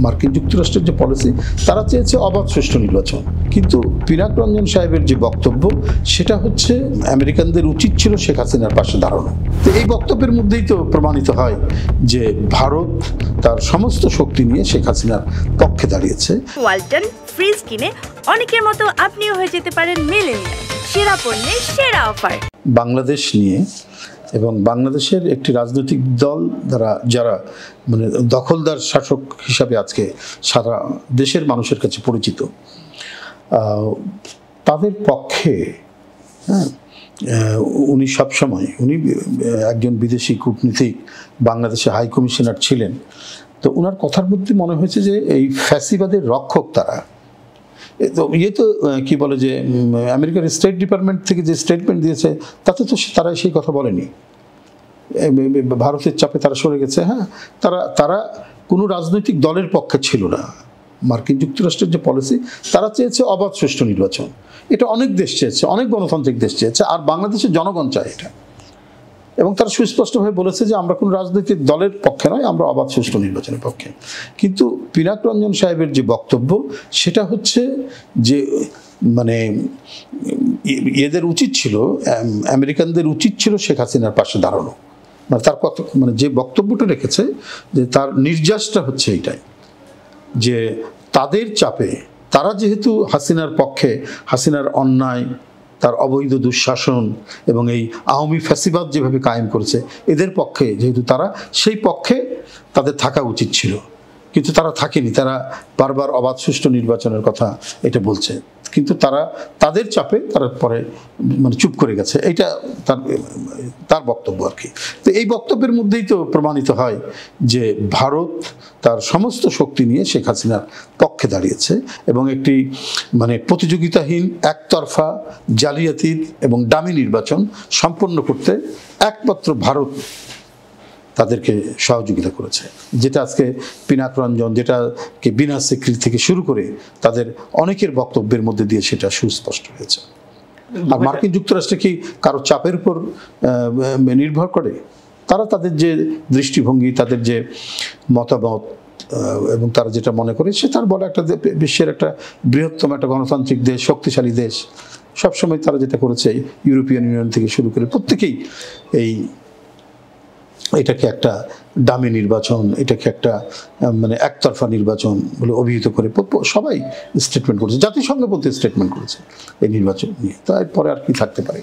মার্কিন যুক্তরাষ্ট্রের যে পলিসি, তারা চেয়েছে অবাধ সুষ্ঠু নির্বাচন। কিন্তু পিনাক রঞ্জন সাহেবের যে বক্তব্য, সেটা হচ্ছে আমেরিকানদের উচিত ছিল শেখ হাসিনার পাশে দাঁড়ানো। তো এই বক্তব্যের মধ্যেই তো প্রমাণিত হয় যে ভারত তার সমস্ত শক্তি নিয়ে শেখ হাসিনার পক্ষে দাঁড়িয়েছে। ওয়ালটন ফ্রিজ কিনে অনেকের মতো আপনিও হয়ে যেতে পারেন মিলেনিয়াল। সেরা পণ্যের সেরা অফার। বাংলাদেশ নিয়ে এবং বাংলাদেশের একটি রাজনৈতিক দল যারা মানে দখলদার শাসক হিসাবে আজকে সারা দেশের মানুষের কাছে পরিচিত, তাদের পক্ষে উনি সবসময় একজন বিদেশি কূটনীতিক, বাংলাদেশে হাই কমিশনার ছিলেন। তো ওনার কথার মধ্যে মনে হয়েছে যে এই ফ্যাসিবাদের রক্ষক তারা। তো তো কি বলে যে আমেরিকার স্টেট ডিপার্টমেন্ট থেকে যে স্টেটমেন্ট দিয়েছে, তাতে তো তারা সেই কথা বলেনি। ভারতের চাপে তারা সরে গেছে। হ্যাঁ, তারা কোনো রাজনৈতিক দলের পক্ষে ছিল না। মার্কিন যুক্তরাষ্ট্রের যে পলিসি, তারা চেয়েছে অবাধ সুষ্ঠু নির্বাচন। এটা অনেক দেশ চেয়েছে, অনেক গণতান্ত্রিক দেশ চেয়েছে, আর বাংলাদেশের জনগণ চায় এটা। এবং তারা সুস্পষ্টভাবে বলেছে যে আমরা কোনো রাজনৈতিক দলের পক্ষে নয়, আমরা অবাধ সুষ্ঠু নির্বাচনের পক্ষে। কিন্তু পিনাক রঞ্জন সাহেবের যে বক্তব্য, সেটা হচ্ছে যে মানে এদের উচিত ছিল, আমেরিকানদের উচিত ছিল শেখ হাসিনার পাশে দাঁড়ানো। মানে তার কথা, মানে যে বক্তব্যটা রেখেছে, যে তার নির্যাসটা হচ্ছে এইটাই, যে তাদের চাপে তারা যেহেতু হাসিনার পক্ষে, হাসিনার অন্যায়, তার অবৈধ দুঃশাসন এবং এই আওয়ামী ফ্যাসিবাদ যেভাবে কায়েম করেছে, এদের পক্ষে যেহেতু তারা, সেই পক্ষে তাদের থাকা উচিত ছিল। কিন্তু তারা থাকেনি। তারা বারবার অবাধ সুষ্ঠু নির্বাচনের কথা এটা বলছে, কিন্তু তাদের চাপে তারা পরে মানে চুপ করে গেছে। এইটা তার বক্তব্য আর কি। তো এই বক্তব্যের মধ্যেই তো প্রমাণিত হয় যে ভারত তার সমস্ত শক্তি নিয়ে শেখ হাসিনার পক্ষে দাঁড়িয়েছে এবং একটি মানে প্রতিযোগিতাহীন, একতরফা, জালিয়াতির এবং দামি নির্বাচন সম্পন্ন করতে একমাত্র ভারত তাদেরকে সহযোগিতা করেছে। যেটা আজকে পিনাক রঞ্জন, যেটাকে বিনা স্বীকৃতি থেকে শুরু করে তাদের অনেকের বক্তব্যের মধ্যে দিয়ে সেটা সুস্পষ্ট হয়েছে। আর মার্কিন যুক্তরাষ্ট্রে কি কারো চাপের উপর নির্ভর করে? তারা তাদের যে দৃষ্টিভঙ্গি, তাদের যে মতামত এবং তারা যেটা মনে করে, সে তার বড় একটা বিশ্বের একটা বৃহত্তম একটা গণতান্ত্রিক দেশ, শক্তিশালী দেশ। সবসময় তারা যেটা করেছে, ইউরোপিয়ান ইউনিয়ন থেকে শুরু করে প্রত্যেকেই এটাকে একটা দামি নির্বাচন, এটাকে একটা মানে একতরফা নির্বাচন বলে অভিহিত করে সবাই স্টেটমেন্ট করেছে। জাতিসংঘ বলতে স্টেটমেন্ট করেছে এই নির্বাচন নিয়ে। তারপরে আর কি থাকতে পারে।